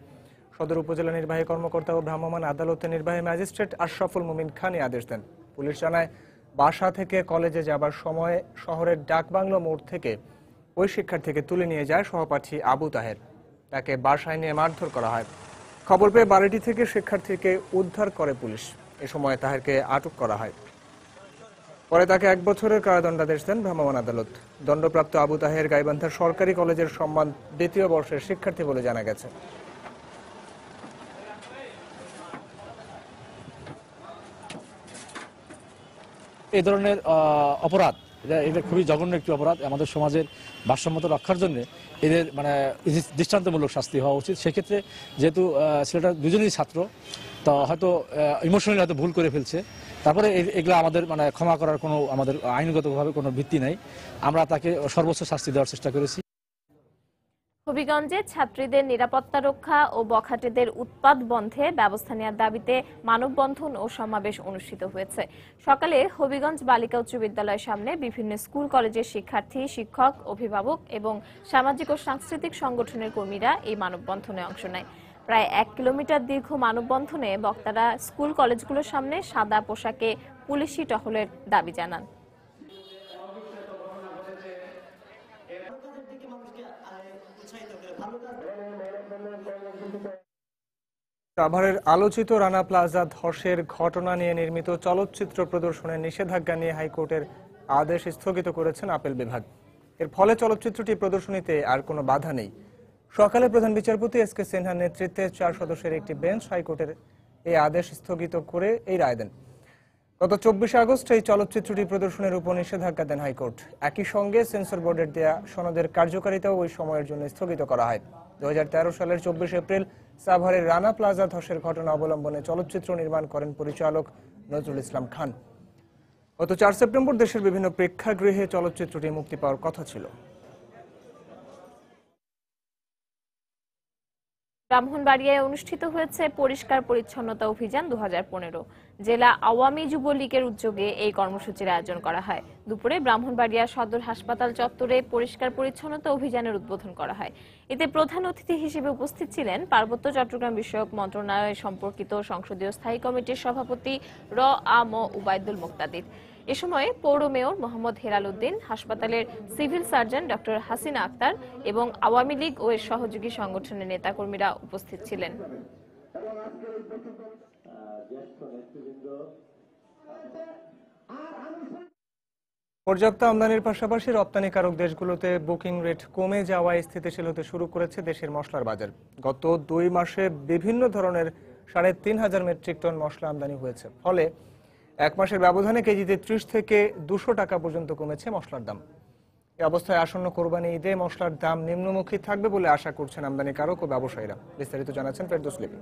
সদর উপজেলা নির্বাহী কর্মকর্তা ও ভ্রাম্যমাণ আদালতের নির্বাহী ম্যাজিস্ট্রেট আশরাফুল মুমিন খান আদেশ দেন। পুলিশ জানায়, বাসা থেকে কলেজে যাবার সময় শহরের ডাকবাংলো মোড় থেকে ওই শিক্ষার্থীকে তুলে নিয়ে যায় সহপাঠী আবু তাহের। তাকে বাসায় নিয়ে মারধর করা হয়। খবর পেয়ে বাড়িটি থেকে শিক্ষার্থীকে উদ্ধার করে পুলিশ। এ সময় তাহেরকে আটক করা হয়। পরে তাকে 1 বছরের কারাদণ্ডাদেশ দেন ভ্রাম্যমাণ আদালত। দণ্ডপ্রাপ্ত আবু তাহের গাইবান্ধা সরকারি কলেজের সম্মান 2য় বর্ষের শিক্ষার্থী বলে জানা গেছে। এই ধরনের অপরাধ এটা খুবই জঘন্য একটি অপরাধ। আমাদের সমাজের ভারসাম্যতা রক্ষার জন্য এদের দৃষ্টান্তমূলক শাস্তি হওয়া উচিত। সেক্ষেত্রে যেহেতু ছেলেটা দুজনেই ছাত্র, তো হয়তো ইমোশনালি হয়তো ভুল করে ফেলছে, তারপরে এগুলো আমাদের ক্ষমা করার কোনো আমাদের আইনগতভাবে কোনো ভিত্তি নাই। আমরা তাকে সর্বোচ্চ শাস্তি দেওয়ার চেষ্টা করেছি। হবিগঞ্জে ছাত্রীদের নিরাপত্তা রক্ষা ও বখাটেদের উৎপাত বন্ধে ব্যবস্থা নেওয়ার দাবিতে মানববন্ধন ও সমাবেশ অনুষ্ঠিত হয়েছে। সকালে হবিগঞ্জ বালিকা উচ্চ বিদ্যালয়ের সামনে বিভিন্ন স্কুল কলেজের শিক্ষার্থী, শিক্ষক, অভিভাবক এবং সামাজিক ও সাংস্কৃতিক সংগঠনের কর্মীরা এই মানববন্ধনে অংশ নেয়। প্রায় 1 কিলোমিটার দীর্ঘ মানববন্ধনে বক্তারা স্কুল কলেজগুলোর সামনে সাদা পোশাকে পুলিশি টহলের দাবি জানান। সাভারের আলোচিত রানা প্লাজা ধসের ঘটনা নিয়ে নির্মিত চলচ্চিত্র প্রদর্শনের নিষেধাজ্ঞা নিয়ে হাইকোর্টের আদেশ স্থগিত করেছেন আপিল বিভাগ। এর ফলে চলচ্চিত্রটি প্রদর্শনীতে আর কোনো বাধা নেই। সকালে প্রধান বিচারপতি এস কে সিনহার নেতৃত্বে 4 সদস্যের একটি বেঞ্চ হাইকোর্টের এই আদেশ স্থগিত করে এই রায় দেন। গত 24 আগস্ট এই চলচ্চিত্রটি প্রদর্শনের উপর নিষেধাজ্ঞা দেন হাইকোর্ট। একই সঙ্গে সেন্সর বোর্ডের দেয়া সনদের কার্যকারিতাও ওই সময়ের জন্য স্থগিত করা হয়। 2013 সালের 24 এপ্রিল সাভারের রানা প্লাজা ধসের ঘটনা অবলম্বনে চলচ্চিত্র নির্মাণ করেন পরিচালক নজরুল ইসলাম খান। গত 4 সেপ্টেম্বর দেশের বিভিন্ন প্রেক্ষাগৃহে চলচ্চিত্রটি মুক্তি পাওয়ার কথা ছিল। ব্রাহ্মণবাড়িয়ায় অনুষ্ঠিত হয়েছে পরিষ্কার পরিচ্ছন্নতা অভিযান 2015। জেলা আওয়ামী যুবলীগের উদ্যোগে এই কর্মসূচির আয়োজন করা হয়। দুপুরে ব্রাহ্মণবাড়িয়া সদর হাসপাতাল চত্বরে পরিষ্কার পরিচ্ছন্নতা অভিযানের উদ্বোধন করা হয়। এতে প্রধান অতিথি হিসেবে উপস্থিত ছিলেন পার্বত্য চট্টগ্রাম বিষয়ক মন্ত্রণালয় সম্পর্কিত সংসদীয় স্থায়ী কমিটির সভাপতি আ.ম. উবাইদুল মুক্তাদির। এ সময় পৌর মেয়র মোহাম্মদ হেলাল উদ্দিন, হাসপাতালের civil surgeon doctor Hasina Akter এবং আওয়ামী লীগ ও এর সহযোগী সংগঠনের নেতাকর্মীরা উপস্থিত ছিলেন। পর্যাপ্ত আমদানির পাশাপাশি রপ্তানিকারক দেশগুলোতে বুকিং রেট কমে যাওয়ায় স্থিতিশীল হতে শুরু করেছে দেশের মশলার বাজার। গত 2 মাসে বিভিন্ন ধরনের 3,500 মেট্রিক টন মশলা আমদানি হয়েছে। ফলে 1 মাসের ব্যবধানে কেজিতে 30 থেকে 200 টাকা পর্যন্ত কমেছে মশলার দাম। এই অবস্থায় আসন্ন কোরবানি ঈদে মশলার দাম নিম্নমুখী থাকবে বলে আশা করছেন আমদানিকারক ও ব্যবসায়ীরা। বিস্তারিত জানাচ্ছেন ফেরদৌস লিপি।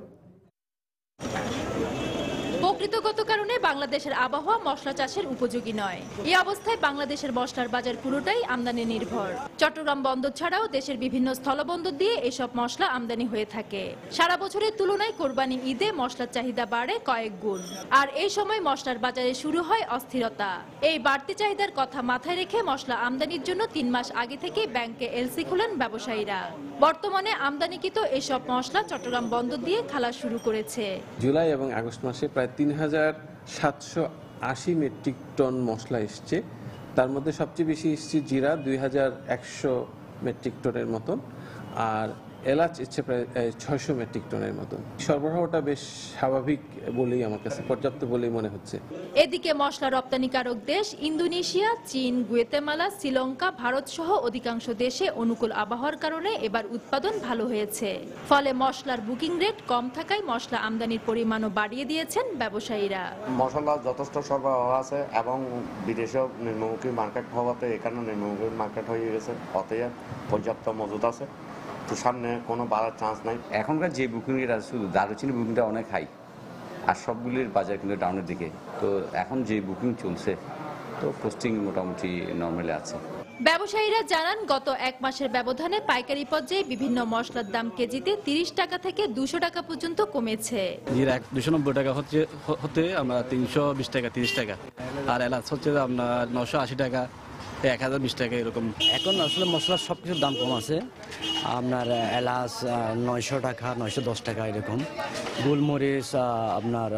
প্রকৃতিগত কারণে বাংলাদেশের আবহাওয়া মশলা চাষের উপযোগী নয়। এই অবস্থায় বাংলাদেশের মশলার বাজার পুরোটাই আমদানি নির্ভর। চট্টগ্রাম বন্দর ছাড়াও দেশের বিভিন্ন স্থলবন্দর দিয়ে এসব মশলা আমদানি হয়ে থাকে। সারা বছরের তুলনায় কোরবানি ঈদে মশলার চাহিদা বাড়ে কয়েক গুণ। আর এই সময় মশলার বাজারে শুরু হয় অস্থিরতা। এই বাড়তি চাহিদার কথা মাথায় রেখে মশলা আমদানির জন্য 3 মাস আগে থেকে ব্যাংকে এলসি খোলেন ব্যবসায়ীরা। বর্তমানে আমদানিকৃত এসব মশলা চট্টগ্রাম বন্দর দিয়ে খালাস শুরু করেছে। জুলাই এবং আগস্ট মাসে প্রায় 3,780 মেট্রিক টন মশলা এসছে। তার মধ্যে সবচেয়ে বেশি এসছে জিরা 2,100 মেট্রিক টনের মতন, আর এলাচ এসছে প্রায় 600 মেট্রিক টনের মতন। সরবরাহটা বেশ স্বাভাবিক বলেই আমার কাছে পর্যাপ্ত বলেই মনে হচ্ছে। এদিকে মশলা রপ্তানিকারক দেশ ইন্দোনেশিয়া, চীন, গুয়েতেমালা, শ্রীলঙ্কা, ভারত সহ অধিকাংশ দেশে অনুকূল আবহাওয়ার কারণে এবার উৎপাদন ভালো হয়েছে। ফলে মশলার বুকিং রেট কম থাকায় মশলা আমদানির পরিমাণও বাড়িয়ে দিয়েছেন ব্যবসায়ীরা। মশলা যথেষ্ট সরবরাহ আছে এবং বিদেশেও নিম্নমুখী মার্কেট হওয়াতে এখানে নিম্নমুখী মার্কেট হয়ে গেছে, অতএব পর্যাপ্ত মজুদ আছে। তো সামনে কোনো বাড়ার চান্স নাই। এখনকার যে বুকিং রেট আছে শুধু দারুচিনি বুকিংটা অনেক হাই, আর সবগুলির বাজার কিন্তু ডাউনের দিকে। তো এখন যে বুকিং চলছে তো পোস্টিং মোটামুটি নর্মালি আছে। ব্যবসায়ীরা জানান গত 1 মাসের ব্যবধানে পাইকারি পর্যায়ে বিভিন্ন মশলার দাম কেজিতে 30 টাকা থেকে 200 টাকা পর্যন্ত কমেছে। জিরা 290 টাকা হতে আমরা 320 টাকা 30 টাকা, আর এলাচ হচ্ছে আপনার 980 টাকা 1020 টাকা এরকম। এখন আসলে মশলার সব কিছুর দাম কম আছে। আপনার এলাচ 900 টাকা 910 টাকা এরকম, গোলমরিচ আপনার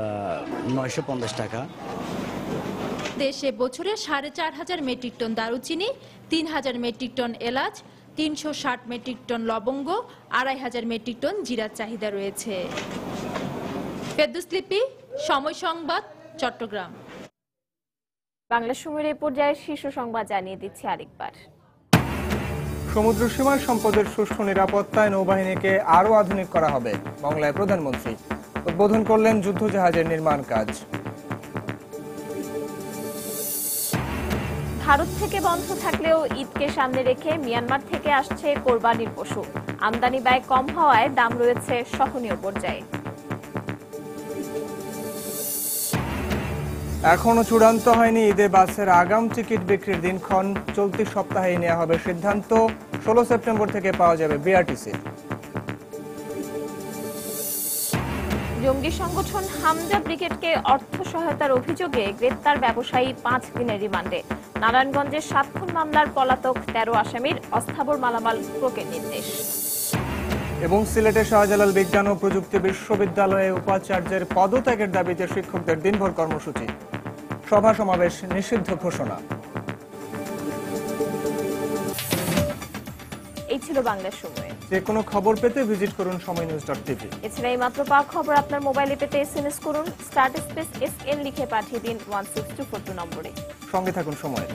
950 টাকা। দেশে বছরে 4,500 মেট্রিক টন দারুচিনি, 3,000 মেট্রিক টন এলাচ, 360 মেট্রিক টন লবঙ্গ, 2,500 মেট্রিক টন জিরার চাহিদা রয়েছে। ফেরদৌস লিপি, সময় সংবাদ, চট্টগ্রাম। বাংলা সময়ের এই পর্যায়ে শীর্ষ সংবাদ জানিয়ে দিচ্ছি আরেকবার। সমুদ্র সীমার সম্পদের সুষ্ঠু নিরাপত্তায় নৌবাহিনীকে আরও আধুনিক করা হবে, বাংলায় প্রধানমন্ত্রী উদ্বোধন করলেন যুদ্ধজাহাজের নির্মাণ কাজ। ভারত থেকে বন্ধ থাকলেও ঈদকে সামনে রেখে মিয়ানমার থেকে আসছে কোরবানির পশু। আমদানি ব্যয় কম হওয়ায় দাম রয়েছে সহনীয় পর্যায়ে। এখনো চূড়ান্ত হয়নি ঈদে বাসের আগাম টিকিট বিক্রির দিনক্ষণ। চলতি সপ্তাহে নেওয়া হবে সিদ্ধান্ত। 16 সেপ্টেম্বর থেকে পাওয়া যাবে বিআরটিসি। জঙ্গি সংগঠন হামজা ব্রিগেডকে অর্থ সহায়তার অভিযোগে গ্রেপ্তার ব্যবসায়ী 5 দিনের রিমান্ডে। নারায়ণগঞ্জের 7 খুন মামলার পলাতক 13 আসামির অস্থাবর মালামাল ক্রোকের নির্দেশ। এবং সিলেটের শাহজালাল বিজ্ঞান ও প্রযুক্তি বিশ্ববিদ্যালয়ে উপাচার্যের পদত্যাগের দাবিতে শিক্ষকদের দিনভর কর্মসূচি। সভা সমাবেশ নিষিদ্ধ ঘোষণা। এই ছিল বাংলা সময়। যে কোনো খবর পেতে ভিজিট করুন সময়নিউজ.tv। এছাড়া এই মাত্র পাওয়া খবর আপনার মোবাইলে পেতে SMS করুন *SN লিখে পাঠিয়ে দিন 16242 নম্বরে। সঙ্গে থাকুন সময়।